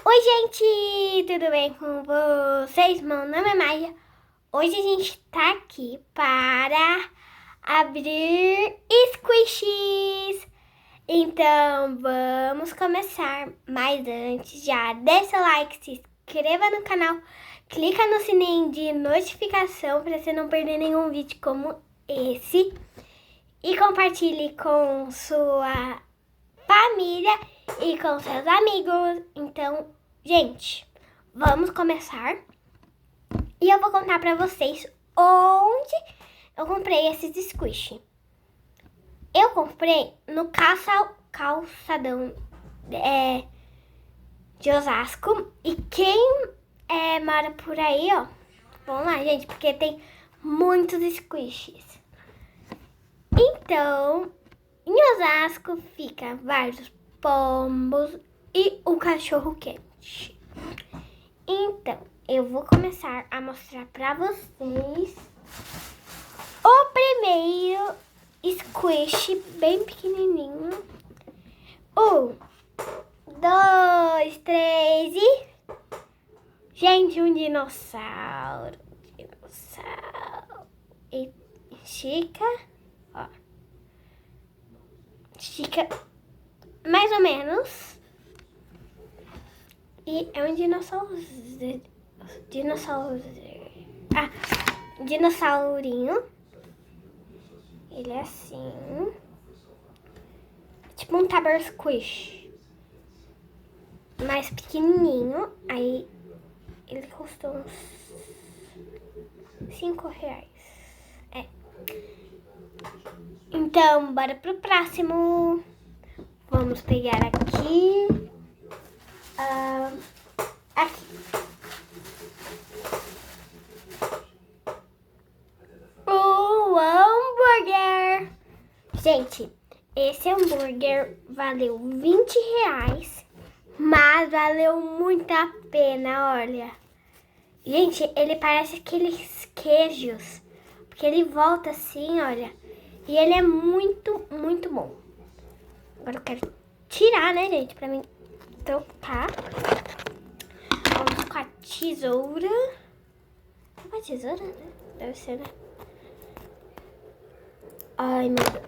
Oi, gente! Tudo bem com vocês? Meu nome é Maia. Hoje a gente tá aqui para abrir squishies. Então, vamos começar. Mas antes, já deixa o like, se inscreva no canal, clica no sininho de notificação para você não perder nenhum vídeo como esse. E compartilhe com sua família e com seus amigos. Então, gente, vamos começar. E eu vou contar pra vocês onde eu comprei esses squish. Eu comprei no calçadão de Osasco. E quem mora por aí, ó, vamos lá, gente, porque tem muitos squishes. Então, em Osasco fica vários pombos e o cachorro quente. Então, eu vou começar a mostrar pra vocês o primeiro squish bem pequenininho. 1, 2, 3 e... Gente, um dinossauro. E estica, ó. Estica mais ou menos. E é um dinossaurinho. Ele é assim. Tipo um Taber Squish. Mais pequenininho. Aí ele custou uns R$5. Então, bora pro próximo. Vamos pegar aqui. Aqui. O hambúrguer. Gente, esse hambúrguer valeu R$20, mas valeu muito a pena, olha. Gente, ele parece aqueles queijos, porque ele volta assim, olha. E ele é muito, muito bom. Agora eu quero tirar, né, gente, pra mim trocar. Vamos com a tesoura. Uma tesoura, né? Deve ser, né? Ai, meu Deus.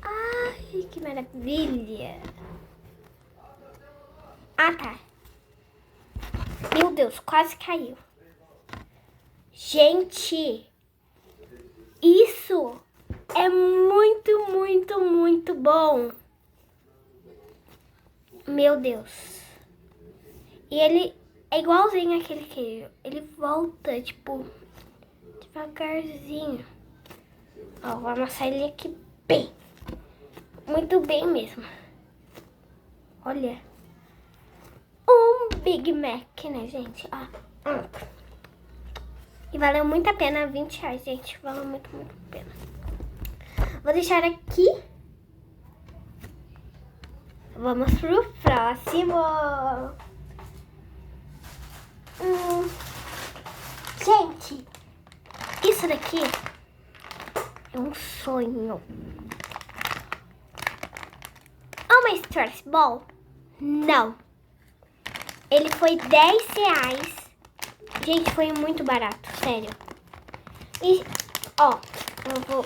Ai, que maravilha. Ah, tá. Meu Deus, quase caiu. Gente, isso é muito, muito, muito bom. Meu Deus. E ele é igualzinho aquele queijo. Ele volta, tipo, devagarzinho. Ó, vou amassar ele aqui bem. Muito bem mesmo. Olha. Um Big Mac, né, gente? Ó. E valeu muito a pena, R$20, gente. Valeu muito, muito a pena. Vou deixar aqui. Vamos pro próximo. Gente, isso daqui é um sonho. É uma Stress Ball? Não. Ele foi R$10. Gente, foi muito barato, sério. E, ó, eu vou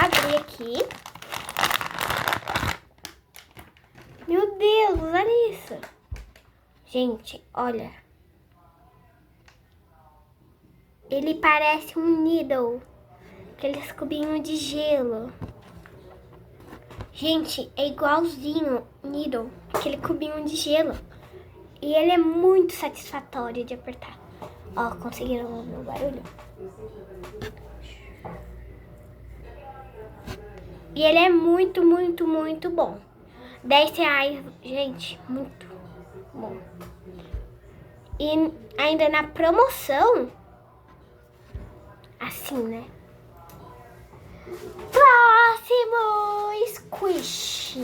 abrir aqui. Meu Deus, olha isso. Gente, olha. Ele parece um Needle. Aqueles cubinhos de gelo. Gente, é igualzinho Needle. Aquele cubinho de gelo. E ele é muito satisfatório de apertar. Ó, conseguiram ouvir o barulho? E ele é muito, muito, muito bom. R$10, gente, muito bom. E ainda na promoção, assim, né? Próximo squish.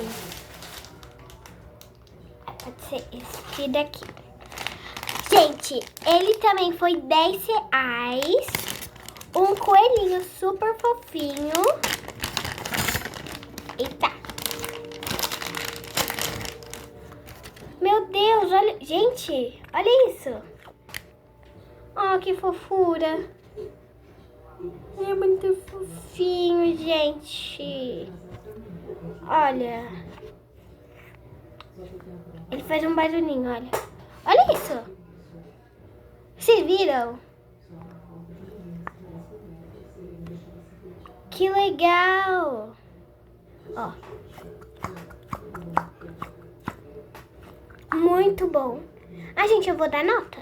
Pode ser esse daqui. Gente, ele também foi R$10. Um coelhinho super fofinho. Eita. Meu Deus. Deus, olha. Gente, olha isso. Oh, que fofura. É muito fofinho, gente. Olha. Ele faz um barulhinho, olha. Olha isso. Vocês viram? Que legal. Ó. Muito bom. Ah, gente, eu vou dar nota.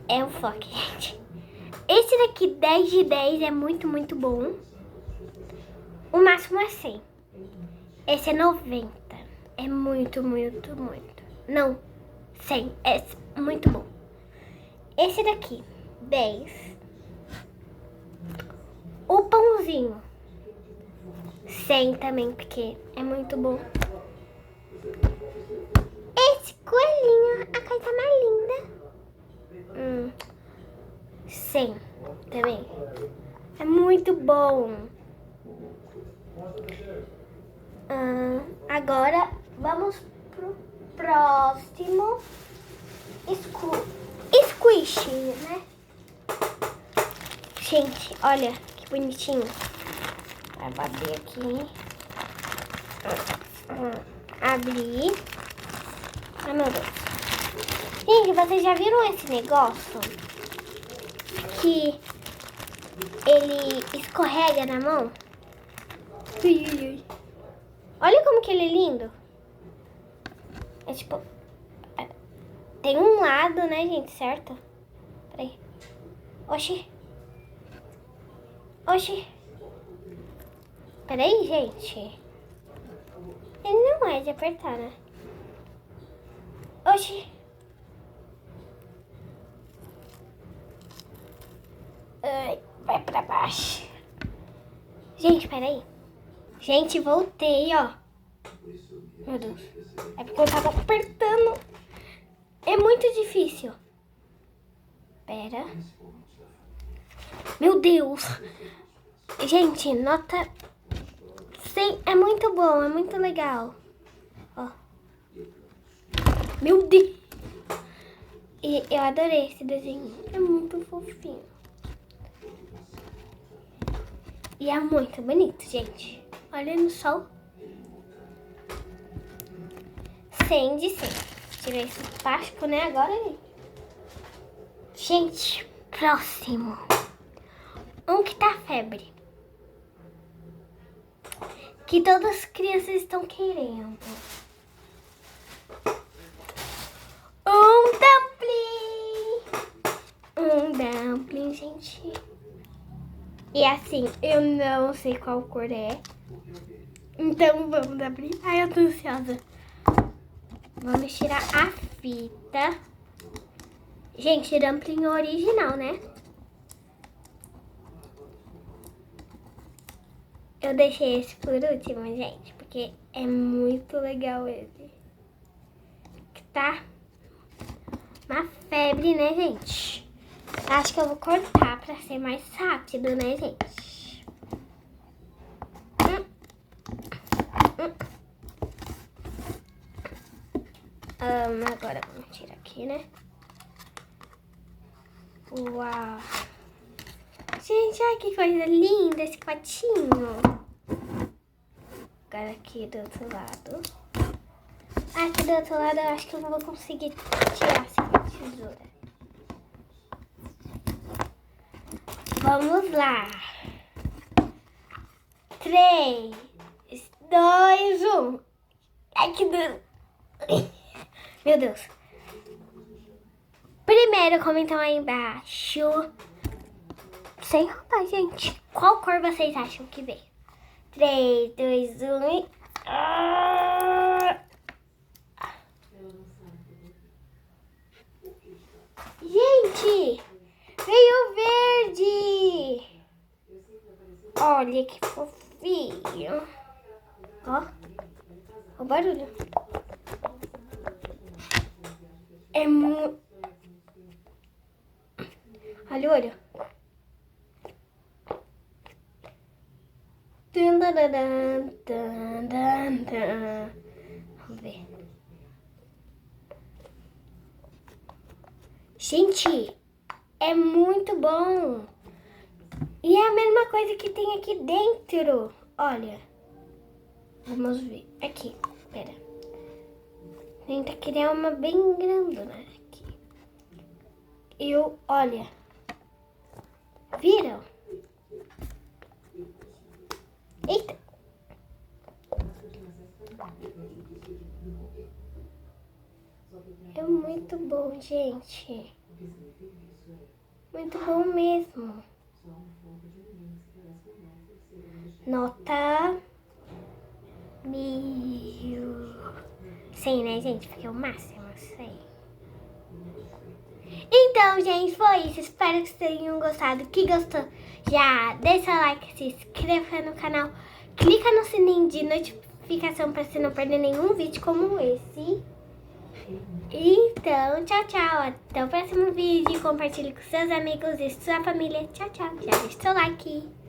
É um foco, gente. Esse daqui, 10 de 10, é muito, muito bom. O máximo é 100. Esse é 90. É muito, muito, muito. Não, 100. É muito bom. Esse daqui, 10. O pãozinho, 100 também, porque é muito bom. Esse coelhinho, a coisa mais linda. 100 também. É muito bom. Agora vamos pro próximo squish, né? Gente, olha que bonitinho. Vai bater aqui. Abrir. Ai, meu Deus. Gente, vocês já viram esse negócio? Que ele escorrega na mão? Ui, ui, ui. Olha como que ele é lindo. É tipo... Tem um lado, né, gente? Certo? Peraí. Oxi. Oxi. Peraí, gente. Ele não é de apertar, né? Oxi. Ai, vai pra baixo. Gente, peraí. Gente, voltei, ó. Meu Deus. É porque eu tava apertando. É muito difícil. Pera. Meu Deus. Gente, nota 100. É muito bom, é muito legal. Ó. Meu Deus. E eu adorei esse desenho. É muito fofinho. E é muito bonito, gente. Olha no sol. 100 de 100. Tirei esse plástico, né? Agora, gente, próximo. Um que tá febre. Que todas as crianças estão querendo. Um dumpling, gente. E assim, eu não sei qual cor é. Então vamos abrir. Ai, eu tô ansiosa. Vamos tirar a fita. Gente, dumpling original, né? Eu deixei esse por último, gente, porque é muito legal ele. Que tá uma febre, né, gente? Acho que eu vou cortar pra ser mais rápido, né, gente? Agora vamos tirar aqui, né? Uau! Gente, olha que coisa linda esse potinho. Agora aqui do outro lado. Aqui do outro lado eu acho que eu não vou conseguir tirar assim com a tesoura. Vamos lá. 3, 2, 1. Ai, que dor. Meu Deus. Primeiro, comentam aí embaixo. Sem roupa, gente. Qual cor vocês acham que veio? 3, 2, 1 e... Gente, veio verde. Olha que fofinho. Ó, o barulho. É muito... Olha o olho. Tan, tan, tan, tan, tan, tan. ver. Gente, é muito bom. E é a mesma coisa que tem aqui dentro. Olha. Vamos ver. Aqui, pera. Tenta criar uma bem grandona aqui. Olha. Viram? Eita. É muito bom, gente. Muito bom mesmo. Nota 1.100, né, gente? Porque é o máximo, 100. Então, gente, foi isso. Espero que vocês tenham gostado. Que gostou, já deixa o like, se inscreva no canal. Clica no sininho de notificação para você não perder nenhum vídeo como esse. Então, tchau, tchau. Até o próximo vídeo. Compartilhe com seus amigos e sua família. Tchau, tchau. Já deixa o seu like.